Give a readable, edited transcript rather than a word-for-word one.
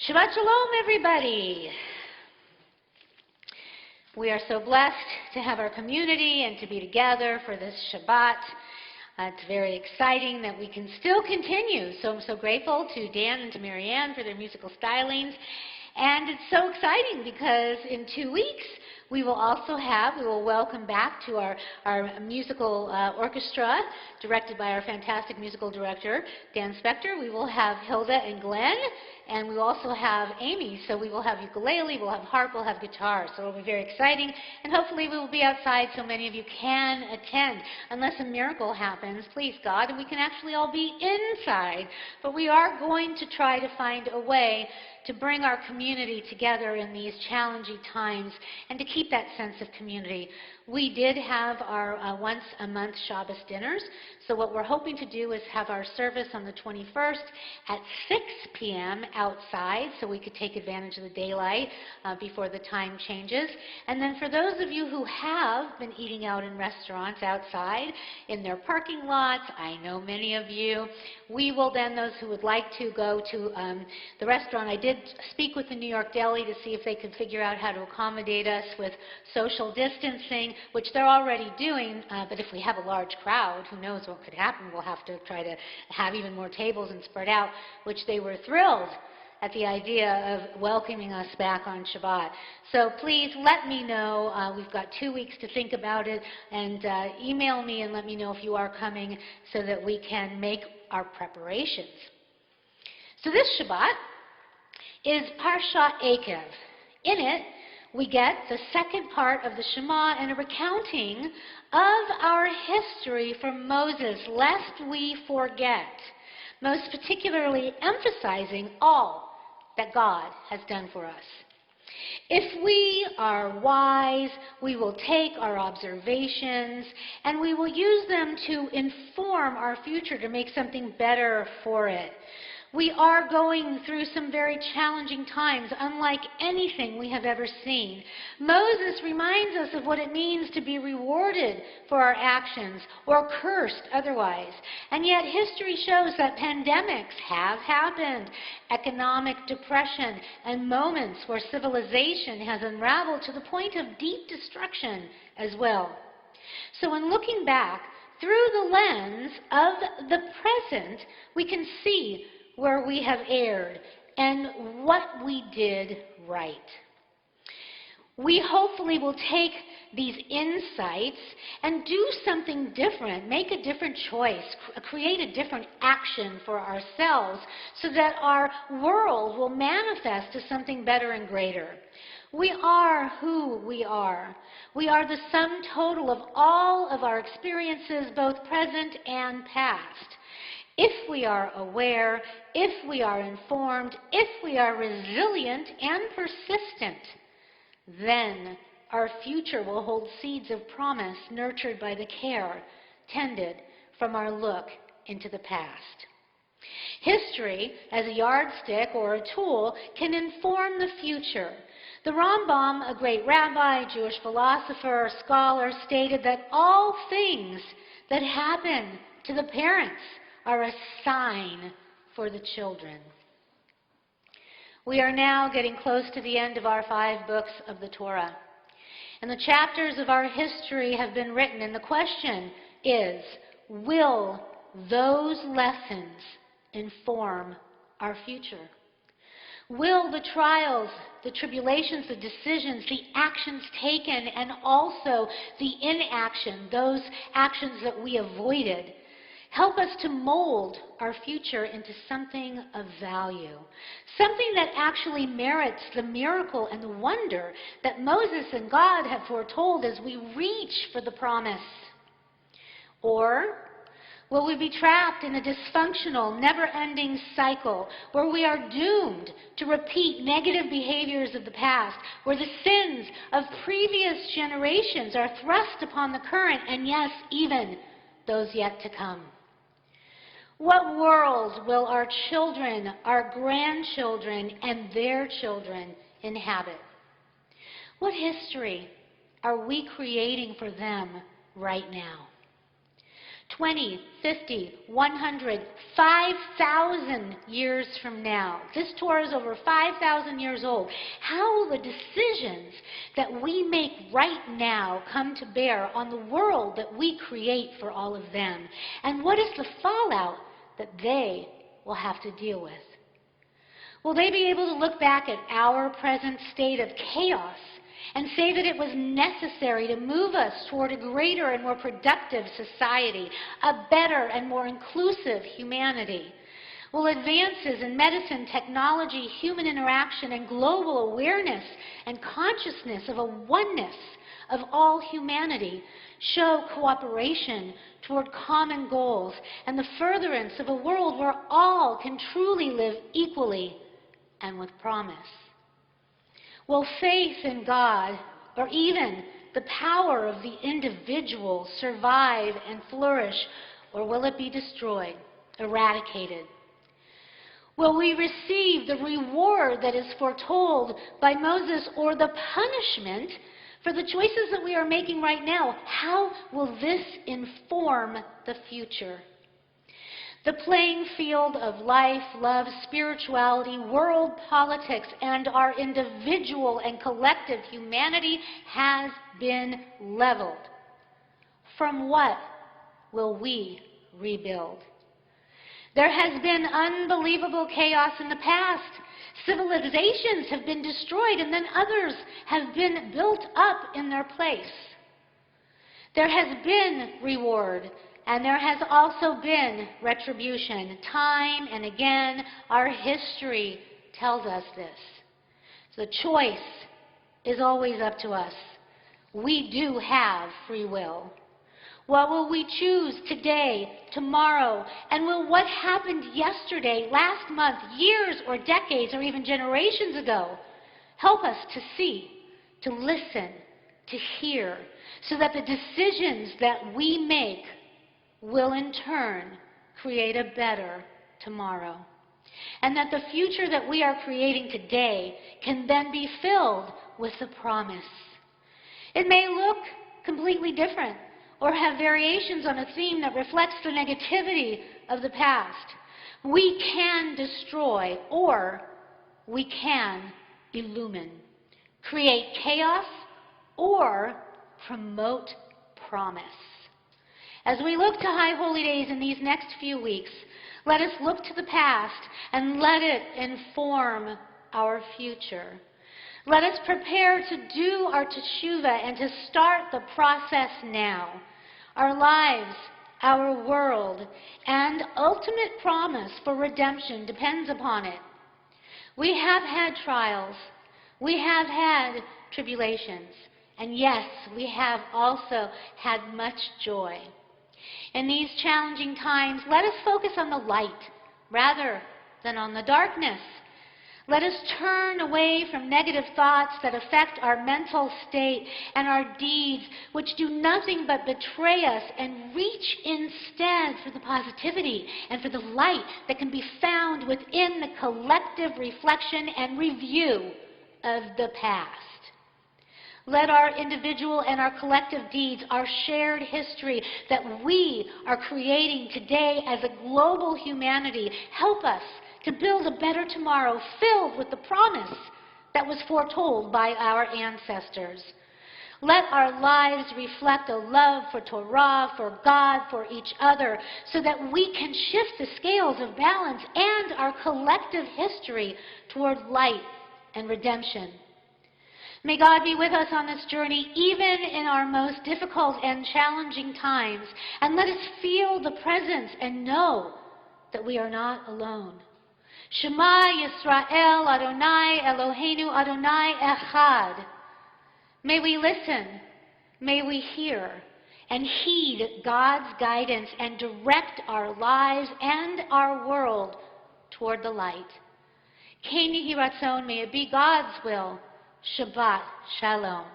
Shabbat Shalom, everybody. We are so blessed to have our community and to be together for this Shabbat. It's very exciting that we can still continue. So I'm so grateful to Dan and to Marianne for their musical stylings. And it's so exciting because in 2 weeks we will welcome back to our musical orchestra directed by our fantastic musical director, Dan Spector. We will have Hilda and Glenn, and we will also have Amy. So we will have ukulele, we'll have harp, we'll have guitar. So it'll be very exciting, and hopefully we will be outside so many of you can attend. Unless a miracle happens, please God, and we can actually all be inside. But we are going to try to find a way to bring our community together in these challenging times and to keep that sense of community. We did have our once-a-month Shabbos dinners, so what we're hoping to do is have our service on the 21st at 6 p.m. outside, so we could take advantage of the daylight before the time changes. And then for those of you who have been eating out in restaurants outside, in their parking lots, I know many of you, we will then, those who would like to go to the restaurant, I did speak with the New York Deli to see if they could figure out how to accommodate us with social distancing, which they're already doing, but if we have a large crowd, who knows what could happen. We'll have to try to have even more tables and spread out, which they were thrilled at the idea of welcoming us back on Shabbat. So please let me know. We've got 2 weeks to think about it, and email me and let me know if you are coming so that we can make our preparations. So this Shabbat is Parshat Eikev. In it, we get the second part of the Shema and a recounting of our history from Moses, lest we forget, most particularly emphasizing all that God has done for us. If we are wise, we will take our observations and we will use them to inform our future, to make something better for it. We are going through some very challenging times, unlike anything we have ever seen. Moses reminds us of what it means to be rewarded for our actions or cursed otherwise. And yet history shows that pandemics have happened, economic depression, and moments where civilization has unraveled to the point of deep destruction as well. So in looking back through the lens of the present, we can see where we have erred and what we did right. We hopefully will take these insights and do something different, make a different choice, create a different action for ourselves so that our world will manifest to something better and greater. We are who we are. We are the sum total of all of our experiences, both present and past. If we are aware, if we are informed, if we are resilient and persistent, then our future will hold seeds of promise nurtured by the care tended from our look into the past. History, as a yardstick or a tool, can inform the future. The Rambam, a great rabbi, Jewish philosopher, scholar, stated that all things that happen to the parents are a sign for the children. We are now getting close to the end of our 5 books of the Torah. And the chapters of our history have been written, and the question is, will those lessons inform our future? Will the trials, the tribulations, the decisions, the actions taken, and also the inaction, those actions that we avoided, help us to mold our future into something of value, something that actually merits the miracle and the wonder that Moses and God have foretold as we reach for the promise? Or will we be trapped in a dysfunctional, never-ending cycle where we are doomed to repeat negative behaviors of the past, where the sins of previous generations are thrust upon the current, and yes, even those yet to come? What world will our children, our grandchildren, and their children inhabit? What history are we creating for them right now? 20, 50, 100, 5,000 years from now. This Torah is over 5,000 years old. How will the decisions that we make right now come to bear on the world that we create for all of them? And what is the fallout that they will have to deal with? Will they be able to look back at our present state of chaos and say that it was necessary to move us toward a greater and more productive society, a better and more inclusive humanity? Will advances in medicine, technology, human interaction, and global awareness and consciousness of a oneness of all humanity show cooperation toward common goals and the furtherance of a world where all can truly live equally and with promise? Will faith in God, or even the power of the individual, survive and flourish, or will it be destroyed, eradicated? Will we receive the reward that is foretold by Moses, or the punishment for the choices that we are making right now? How will this inform the future? The playing field of life, love, spirituality, world politics, and our individual and collective humanity has been leveled. From what will we rebuild? There has been unbelievable chaos in the past. Civilizations have been destroyed, and then others have been built up in their place. There has been reward, and there has also been retribution. Time and again, our history tells us this. The choice is always up to us. We do have free will. What will we choose today, tomorrow, and will what happened yesterday, last month, years or decades, or even generations ago help us to see, to listen, to hear, so that the decisions that we make will in turn create a better tomorrow. And that the future that we are creating today can then be filled with the promise. It may look completely different or have variations on a theme that reflects the negativity of the past. We can destroy, or we can illumine, create chaos, or promote promise. As we look to High Holy Days in these next few weeks, let us look to the past and let it inform our future. Let us prepare to do our teshuvah and to start the process now. Our lives, our world, and ultimate promise for redemption depends upon it. We have had trials. We have had tribulations. And yes, we have also had much joy. In these challenging times, let us focus on the light rather than on the darkness. Let us turn away from negative thoughts that affect our mental state and our deeds, which do nothing but betray us, and reach instead for the positivity and for the light that can be found within the collective reflection and review of the past. Let our individual and our collective deeds, our shared history that we are creating today as a global humanity, help us to build a better tomorrow filled with the promise that was foretold by our ancestors. Let our lives reflect a love for Torah, for God, for each other, so that we can shift the scales of balance and our collective history toward light and redemption. May God be with us on this journey, even in our most difficult and challenging times, and let us feel the presence and know that we are not alone. Shema Yisrael Adonai Eloheinu Adonai Echad. May we listen, may we hear, and heed God's guidance and direct our lives and our world toward the light. Ken Yehi Ratzon, may it be God's will. Shabbat Shalom.